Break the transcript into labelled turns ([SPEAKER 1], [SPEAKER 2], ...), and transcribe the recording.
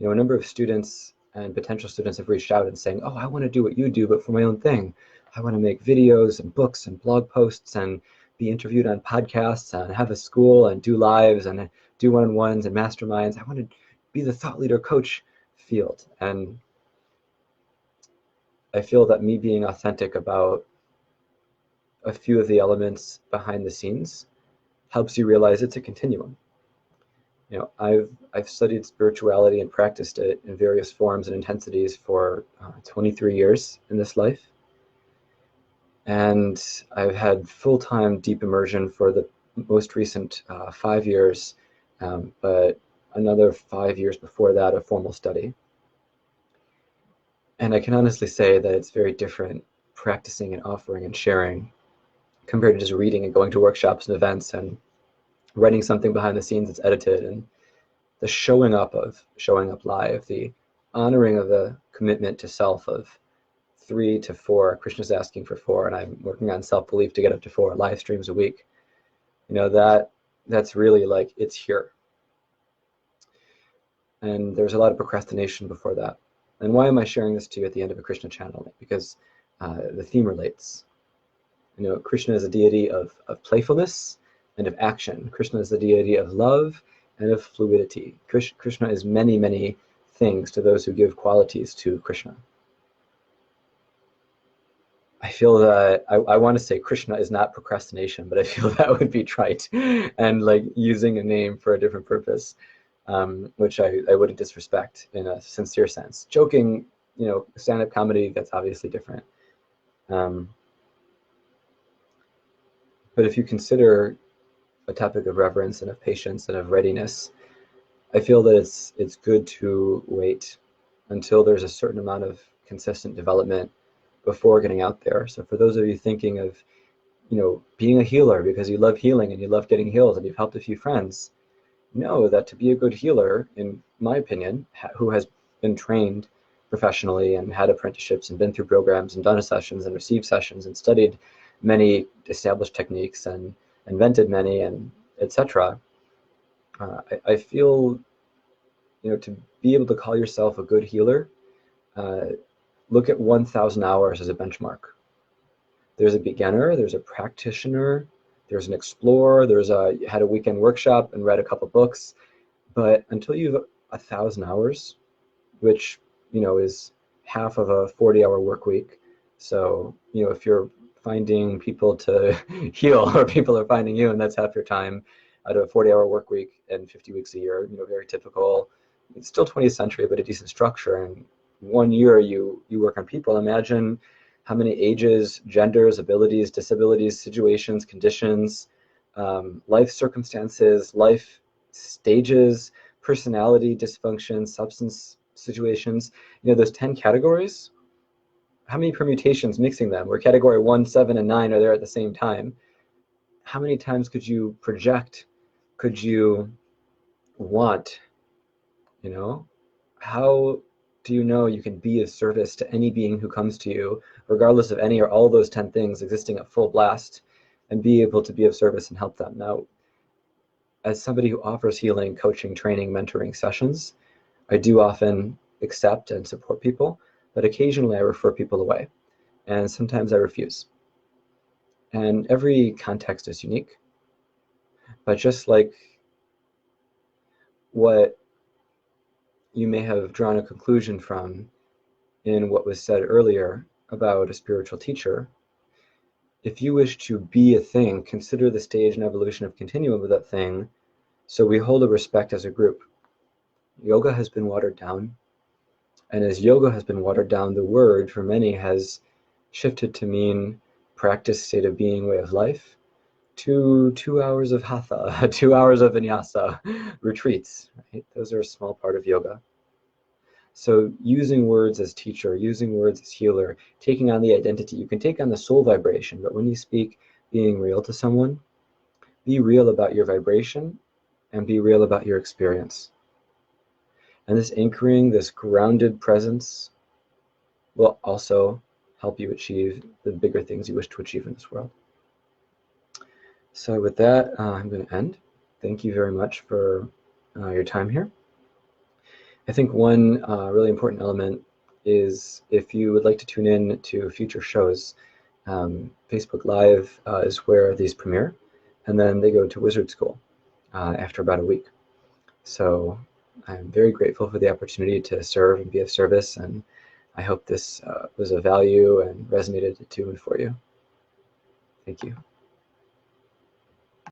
[SPEAKER 1] A number of students and potential students have reached out and saying, oh, I want to do what you do, but for my own thing. I want to make videos and books and blog posts and be interviewed on podcasts and have a school and do lives and do one-on-ones and masterminds. I want to be the thought leader coach field. And I feel that me being authentic about a few of the elements behind the scenes helps you realize it's a continuum. I've studied spirituality and practiced it in various forms and intensities for 23 years in this life. And I've had full-time deep immersion for the most recent 5 years, but another 5 years before that of formal study. And I can honestly say that it's very different practicing and offering and sharing compared to just reading and going to workshops and events and writing something behind the scenes that's edited, and the showing up live, the honoring of the commitment to self of 3 to 4. Krishna's asking for 4, and I'm working on self-belief to get up to 4 live streams a week. That's really like, it's here. And there's a lot of procrastination before that. And why am I sharing this to you at the end of a Krishna channel? Because the theme relates. Krishna is a deity of playfulness and of action. Krishna is the deity of love and of fluidity. Krishna is many, many things to those who give qualities to Krishna. I feel that I want to say Krishna is not procrastination, but I feel that would be trite and like using a name for a different purpose, which I wouldn't disrespect in a sincere sense. Joking, stand-up comedy, that's obviously different. But if you consider a topic of reverence and of patience and of readiness, I feel that it's good to wait until there's a certain amount of consistent development before getting out there. So for those of you thinking of, being a healer because you love healing and you love getting healed and you've helped a few friends, know that to be a good healer, in my opinion, who has been trained professionally and had apprenticeships and been through programs and done sessions and received sessions and studied many established techniques and invented many and etc. I feel, to be able to call yourself a good healer, look at 1,000 hours as a benchmark. There's a beginner, there's a practitioner, there's an explorer, had a weekend workshop and read a couple books, but until you've 1,000 hours, which is half of a 40-hour work week. So if you're finding people to heal, or people are finding you, and that's half your time out of a 40-hour work week and 50 weeks a year, very typical. It's still 20th century, but a decent structure. And 1 year you work on people. Imagine how many ages, genders, abilities, disabilities, situations, conditions, life circumstances, life stages, personality dysfunction, substance situations, those 10 categories, how many permutations mixing them, where category 1, 7, and 9 are there at the same time? How many times could you project, could you want, how do you can be of service to any being who comes to you, regardless of any or all those 10 things existing at full blast, and be able to be of service and help them? Now, as somebody who offers healing, coaching, training, mentoring sessions, I do often accept and support people, but occasionally I refer people away, and sometimes I refuse. And every context is unique, but just like what you may have drawn a conclusion from in what was said earlier about a spiritual teacher, if you wish to be a thing, consider the stage and evolution of continuum of that thing, so we hold a respect as a group. Yoga has been watered down, and as yoga has been watered down, the word for many has shifted to mean practice, state of being, way of life, to 2 hours of hatha, 2 hours of vinyasa, retreats, right? Those are a small part of yoga. So using words as teacher, using words as healer, taking on the identity, you can take on the soul vibration, but when you speak being real to someone, be real about your vibration and be real about your experience. And this anchoring, this grounded presence will also help you achieve the bigger things you wish to achieve in this world. So with that, I'm going to end. Thank you very much for your time here. I think one really important element is if you would like to tune in to future shows, Facebook Live is where these premiere, and then they go to Wizard School after about a week. So I'm very grateful for the opportunity to serve and be of service, and I hope this was of value and resonated to and for you. Thank you.